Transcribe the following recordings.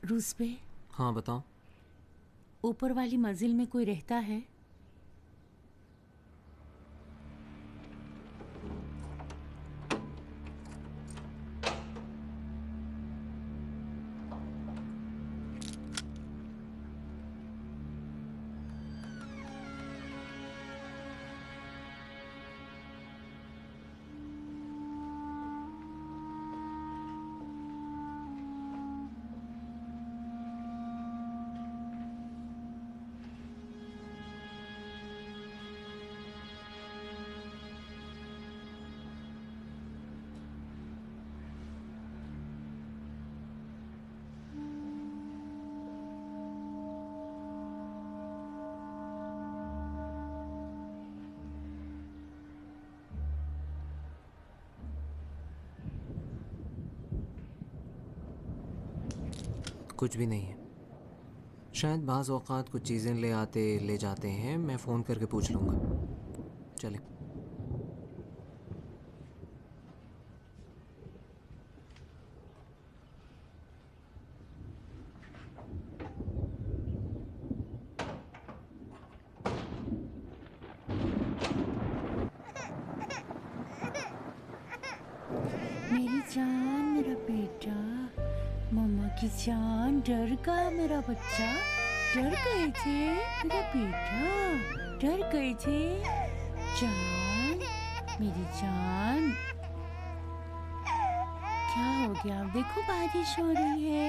रूस पे हाँ बताओ। ऊपर वाली मंजिल में कोई रहता है? कुछ भी नहीं है। शायद बाज़ औक़ात कुछ चीज़ें ले आते ले जाते हैं। मैं फ़ोन करके पूछ लूँगा। चले। मेरी जान, मेरा बेटा, मम्मा की जान, डर गया मेरा बच्चा? डर गए थे मेरा बेटा? डर गए थे? जान, मेरी जान, क्या हो गया? देखो बारिश हो रही है,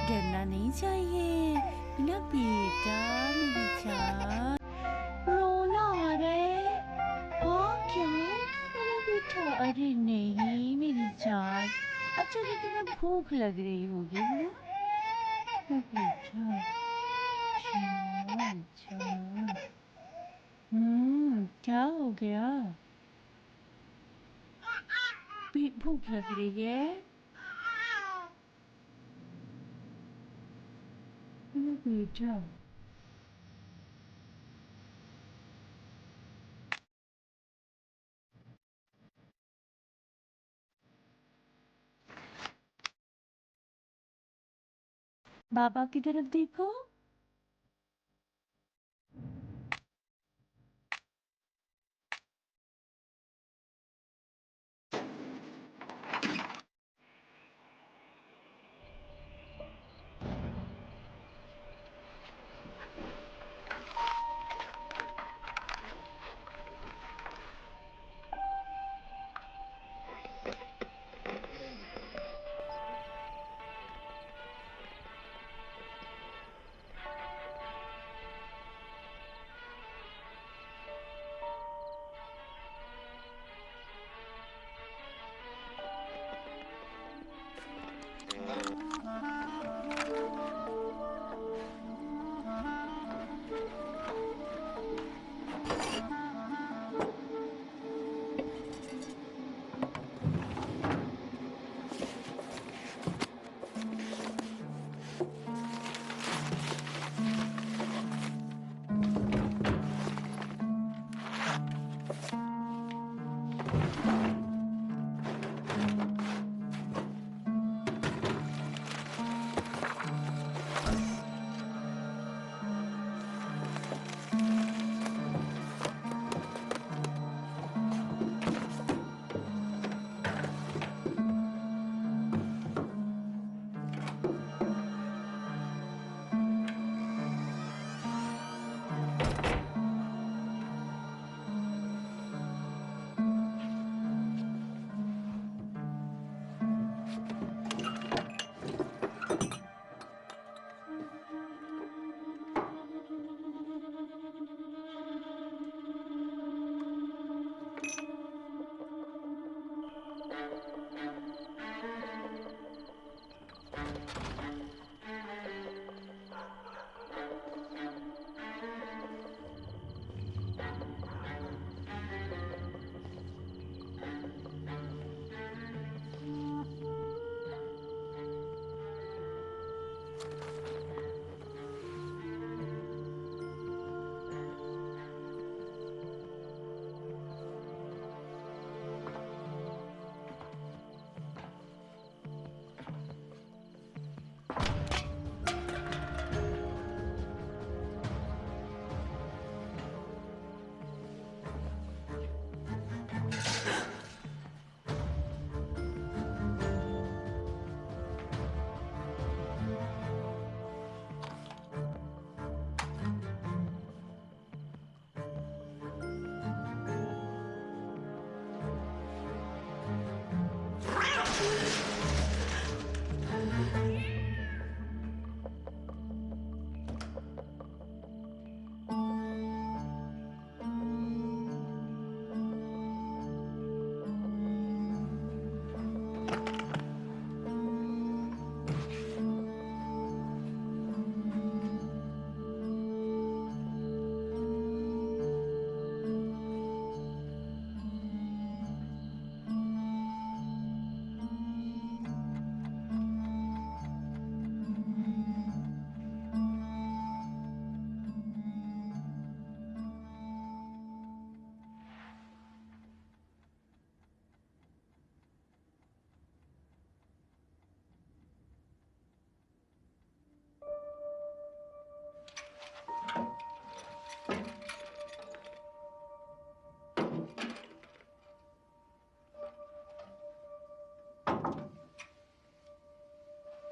डरना नहीं चाहिए मेरा बेटा, मेरी जान। रोना आ रहा है? हाँ क्या मेरा बेटा? अरे नहीं मेरी जान, अच्छा तो तुम्हें भूख लग रही होगी ना मेरा बेटा? अच्छा अच्छा। क्या हो गया? भूख लग रही है मेरा बेटा? बाबा की तरफ देखो।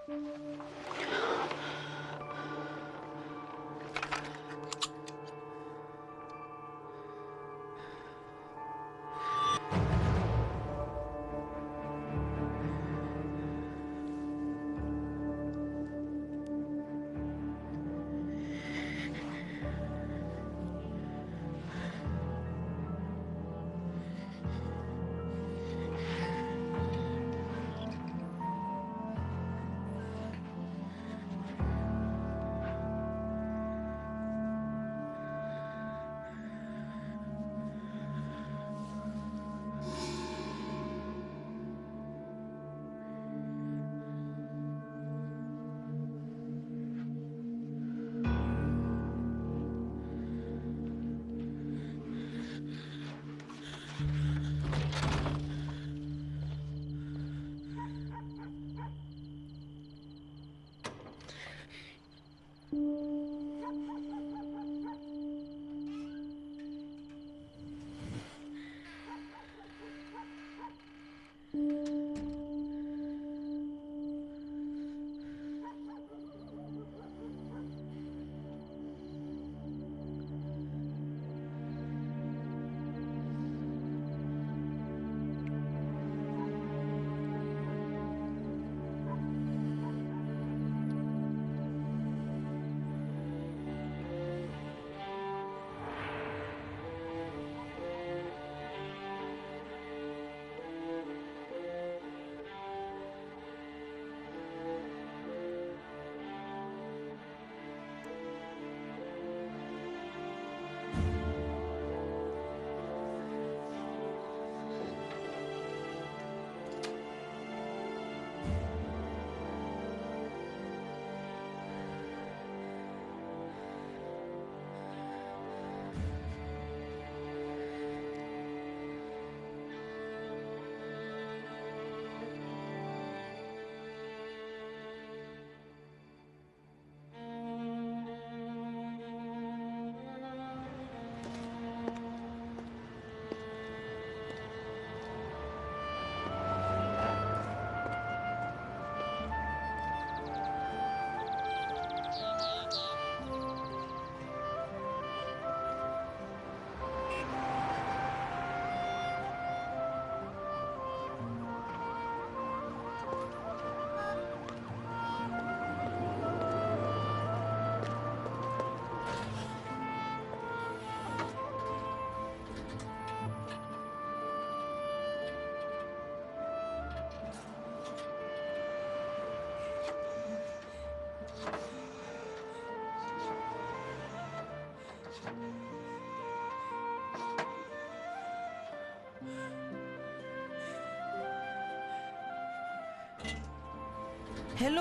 हेलो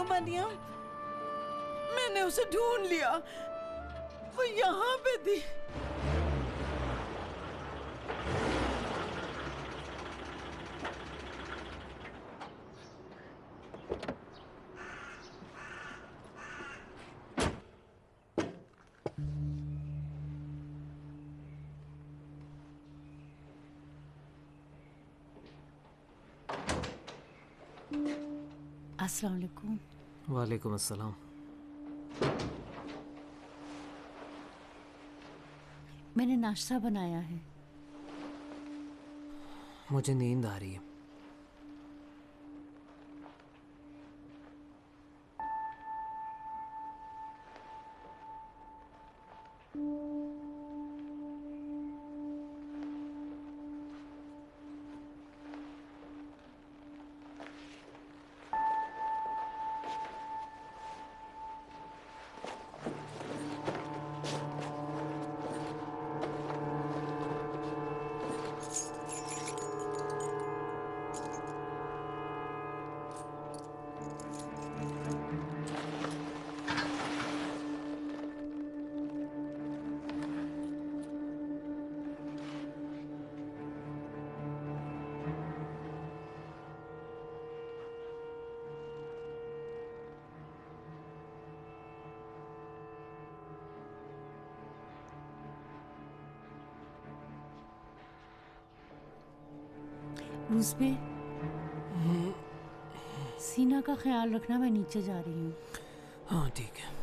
मरियम, मैंने उसे ढूंढ लिया, वो यहाँ पे थी। अस्सलाम वालेकुम। वालेकुम अस्सलाम। मैंने नाश्ता बनाया है। मुझे नींद आ रही है। रूस पे हसीना का ख्याल रखना, मैं नीचे जा रही हूँ। हाँ ठीक है।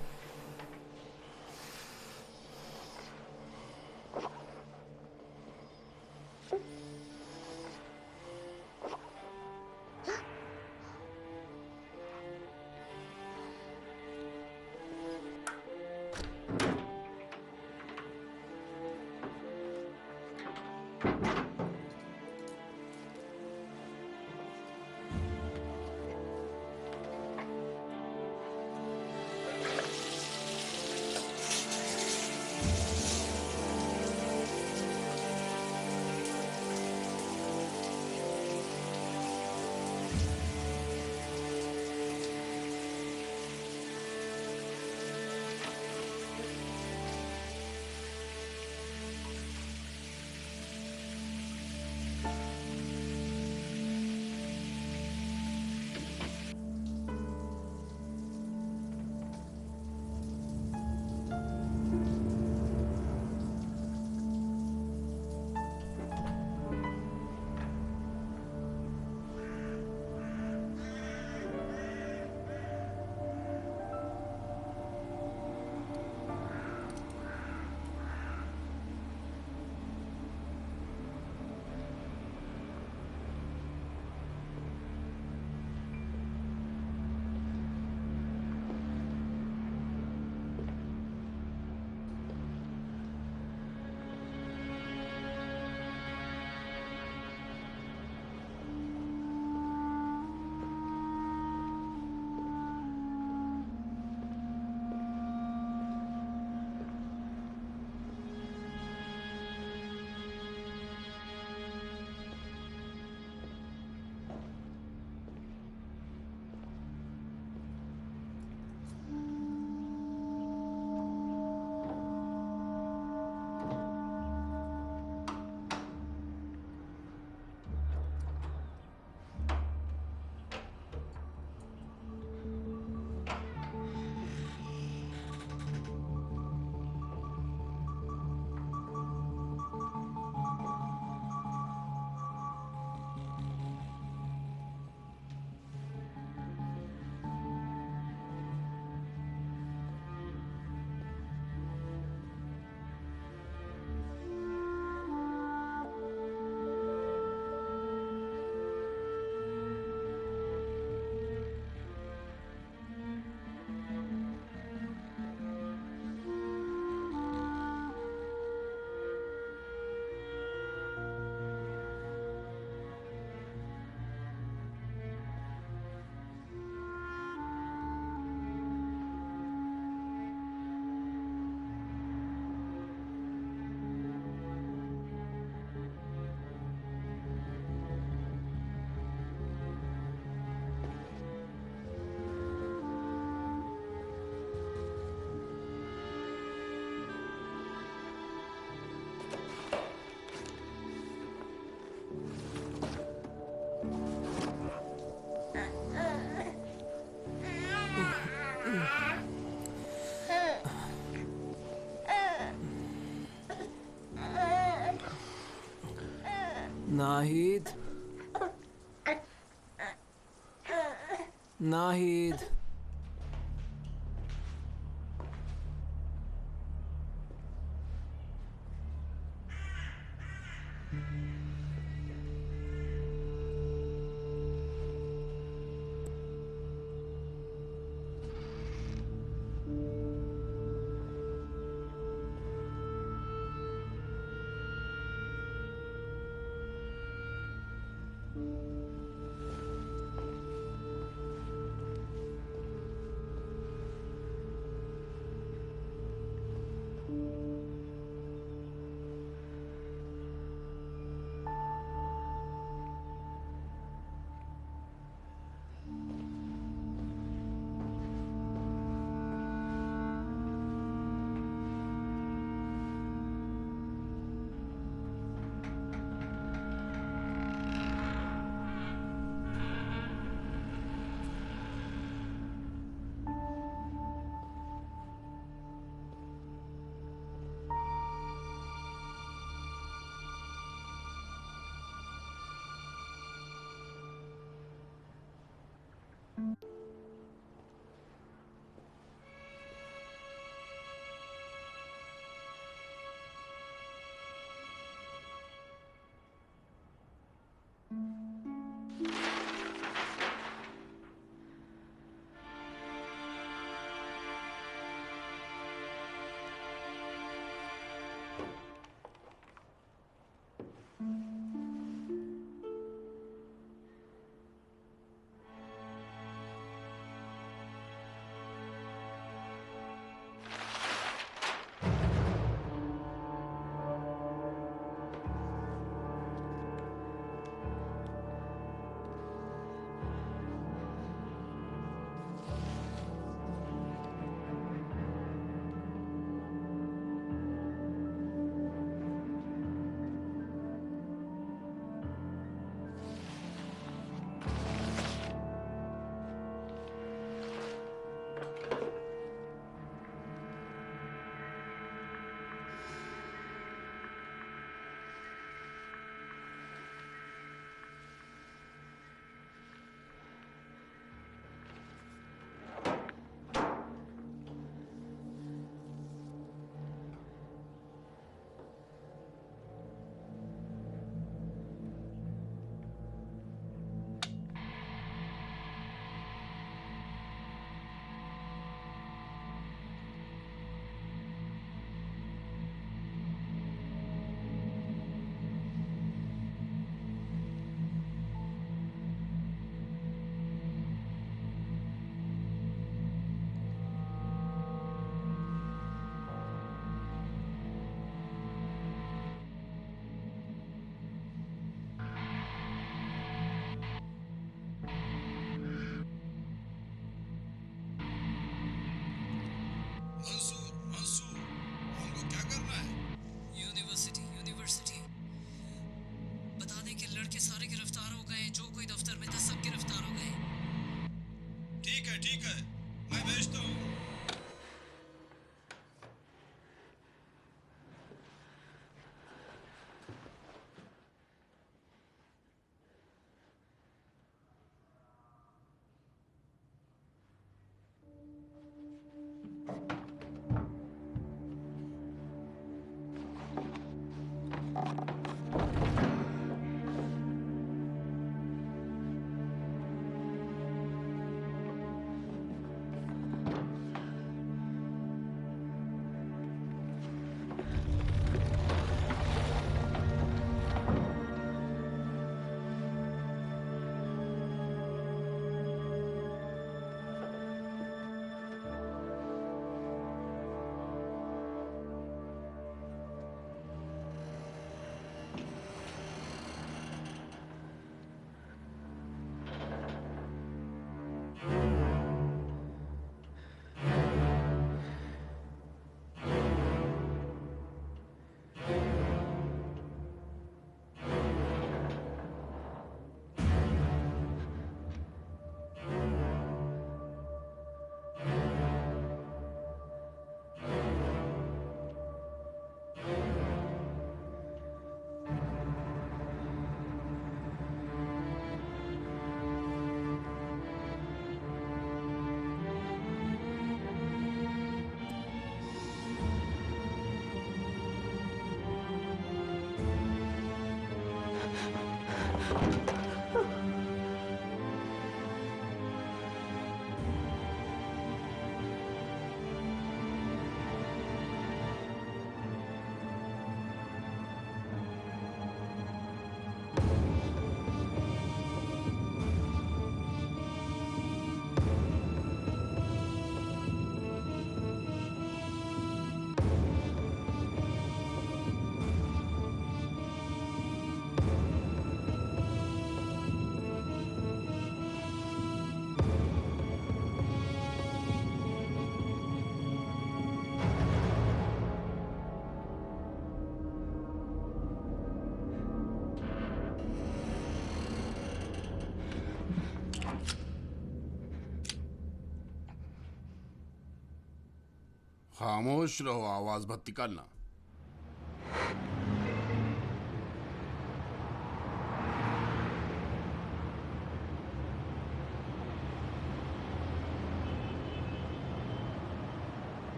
नाहिद, नाहिद। ठीक है, मैं भेजता हूँ। खामोश रहो, आवाज मत निकालना।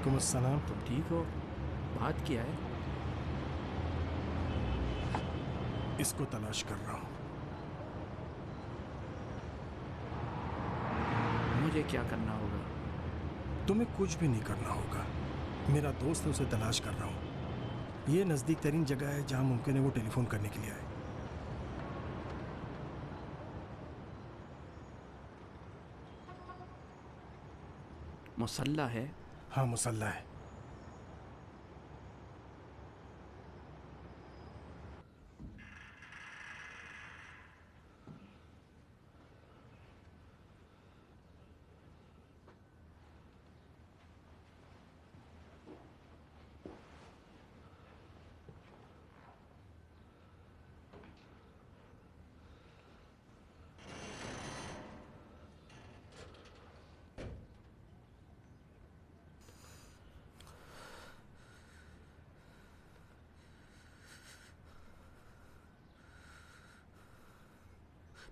वालेकुम अस्सलाम। तुम ठीक हो? बात किया है? इसको तलाश कर रहा हूँ। मुझे क्या करना होगा? तुम्हें कुछ भी नहीं करना होगा। मेरा दोस्त है, उसे तलाश कर रहा हूँ। ये नज़दीक तरीन जगह है जहाँ मुमकिन है वो टेलीफोन करने के लिए आए। मुसल्ला है? हाँ, मुसल्ला है।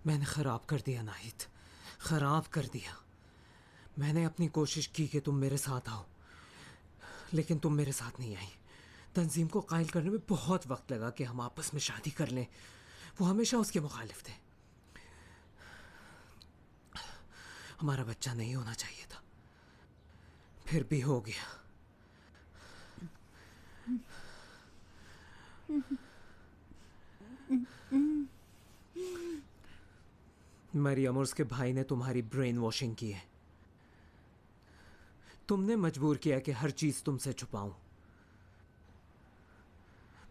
मैंने ख़राब कर दिया नाहिद, ख़राब कर दिया। मैंने अपनी कोशिश की कि तुम मेरे साथ आओ, लेकिन तुम मेरे साथ नहीं आई। तंजीम को कायल करने में बहुत वक्त लगा कि हम आपस में शादी कर लें। वो हमेशा उसके मुखालिफ थे। हमारा बच्चा नहीं होना चाहिए था, फिर भी हो गया। मरियम और उसके भाई ने तुम्हारी ब्रेन वॉशिंग की है। तुमने मजबूर किया कि हर चीज तुमसे छुपाऊं।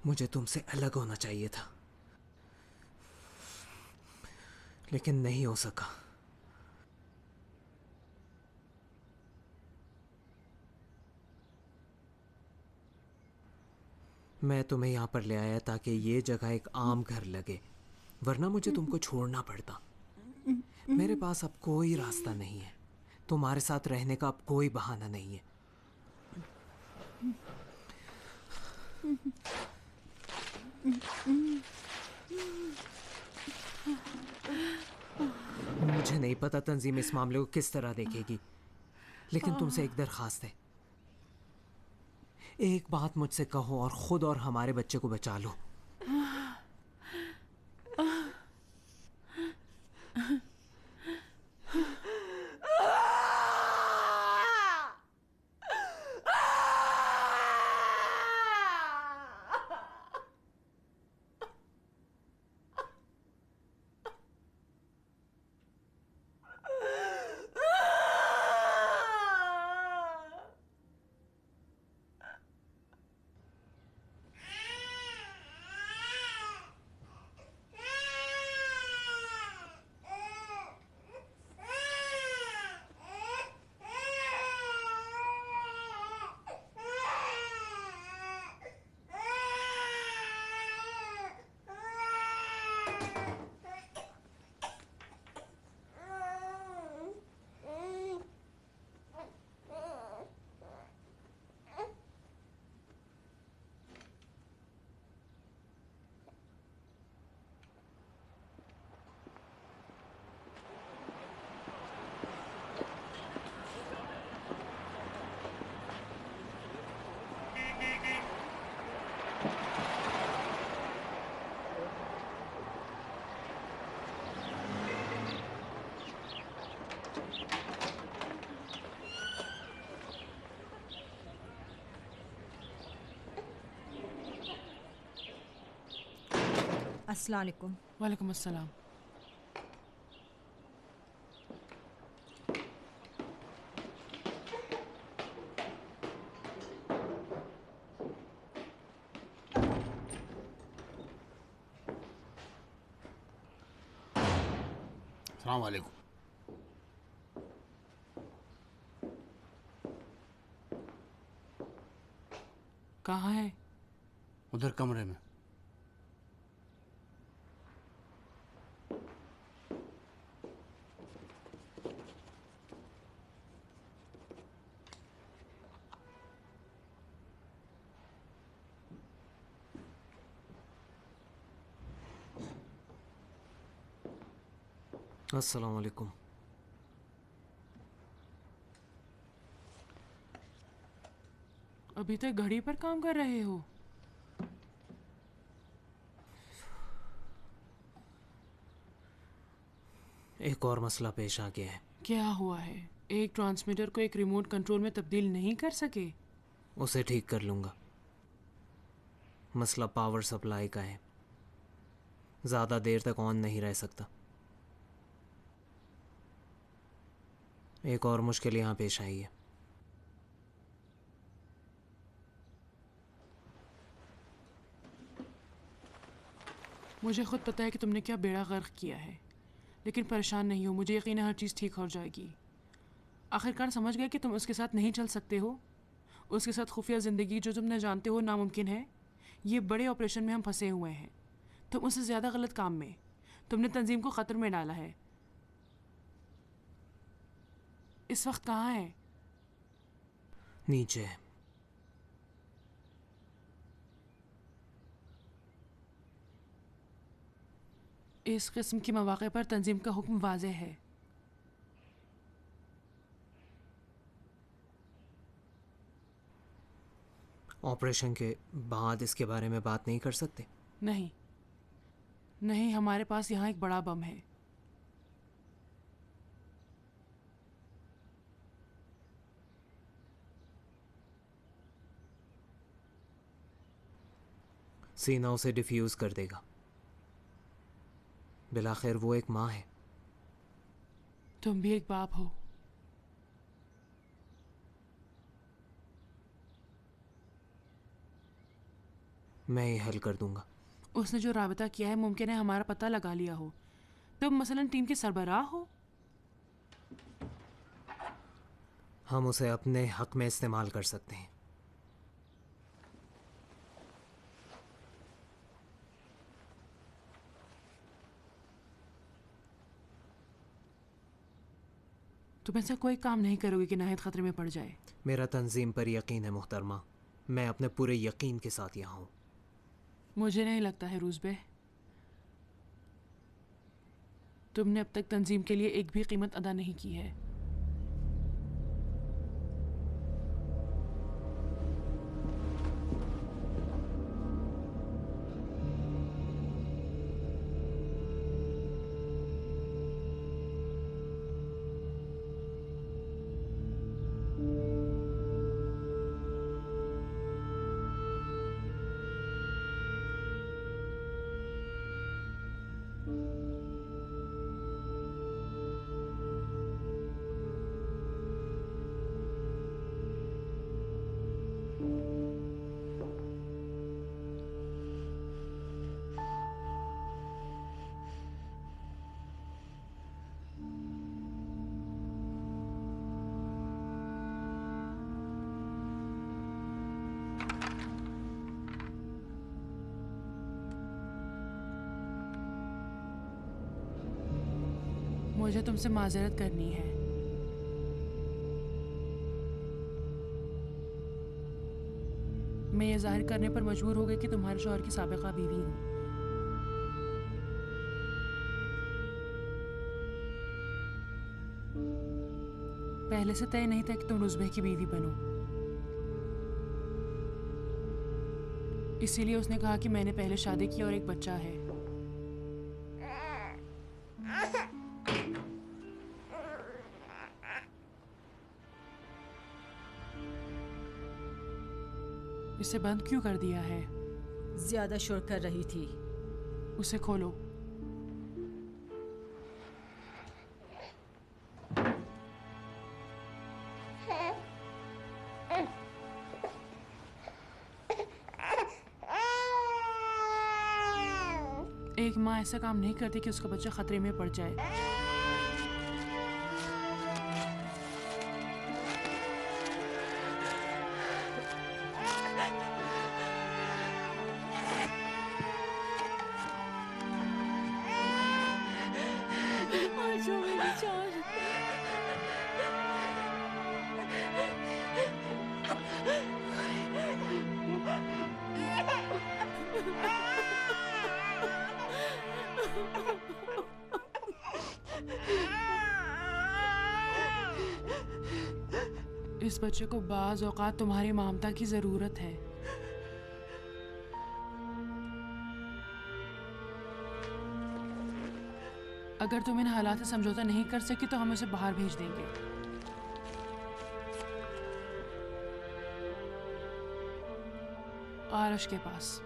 मुझे तुमसे अलग होना चाहिए था, लेकिन नहीं हो सका। मैं तुम्हें यहां पर ले आया ताकि ये जगह एक आम घर लगे, वरना मुझे तुमको छोड़ना पड़ता। मेरे पास अब कोई रास्ता नहीं है। तुम्हारे साथ रहने का अब कोई बहाना नहीं है। मुझे नहीं पता तंजीम इस मामले को किस तरह देखेगी, लेकिन तुमसे एक दरखास्त है। एक बात मुझसे कहो और खुद और हमारे बच्चे को बचा लो। अस्सलाम वालेकुम। वालेकुम अस्सलाम। अस्सलाम वालेकुम। कहाँ है? उधर कमरे में। अस्सलाम वालेकुम। अभी तक घड़ी पर काम कर रहे हो? एक और मसला पेश आ गया है। क्या हुआ है? एक ट्रांसमीटर को एक रिमोट कंट्रोल में तब्दील नहीं कर सके? उसे ठीक कर लूंगा। मसला पावर सप्लाई का है, ज़्यादा देर तक ऑन नहीं रह सकता। एक और मुश्किल यहाँ पेश आई है। मुझे खुद पता है कि तुमने क्या बेड़ा गर्क किया है, लेकिन परेशान नहीं हो, मुझे यकीन है हर चीज़ ठीक हो जाएगी। आखिरकार समझ गए कि तुम उसके साथ नहीं चल सकते हो। उसके साथ खुफिया ज़िंदगी जो तुम न जानते हो नामुमकिन है। ये बड़े ऑपरेशन में हम फंसे हुए हैं, तुम उससे ज़्यादा गलत काम में। तुमने तंजीम को ख़तरे में डाला है। इस वक्त कहाँ है? नीचे है। इस किस्म के मौक़े पर तंजीम का हुक्म वाज़े है। ऑपरेशन के बाद इसके बारे में बात नहीं कर सकते? नहीं नहीं, हमारे पास यहाँ एक बड़ा बम है। सीना उसे डिफ्यूज़ कर देगा। बिलाखिर वो एक माँ है। तुम भी एक बाप हो। मैं ये हल कर दूंगा। उसने जो राबता किया है मुमकिन है हमारा पता लगा लिया हो। तुम मसलन टीम के सरबराह हो। हम उसे अपने हक में इस्तेमाल कर सकते हैं। तुम ऐसा कोई काम नहीं करोगे कि नाहिद खतरे में पड़ जाए। मेरा तंजीम पर यकीन है मुहतरमा। मैं अपने पूरे यकीन के साथ यहाँ हूँ। मुझे नहीं लगता है रूज़बे, तुमने अब तक तंजीम के लिए एक भी कीमत अदा नहीं की है। मुझे तुमसे माजरत करनी है। मैं ये जाहिर करने पर मजबूर हो गई कि तुम्हारे शौहर की साबिका बीवी हूँ। पहले से तय नहीं था कि तुम रुज़बे की बीवी बनो। इसीलिए उसने कहा कि मैंने पहले शादी की और एक बच्चा है। इसे बंद क्यों कर दिया है? ज्यादा शोर कर रही थी। उसे खोलो। एक माँ ऐसा काम नहीं करती कि उसका बच्चा खतरे में पड़ जाए। आजो मेरी जान। इस बच्चे को बाज़ औक़ात तुम्हारी ममता की ज़रूरत है। अगर तुम इन हालात से समझौता नहीं कर सकी तो हम उसे बाहर भेज देंगे। आरश के पास।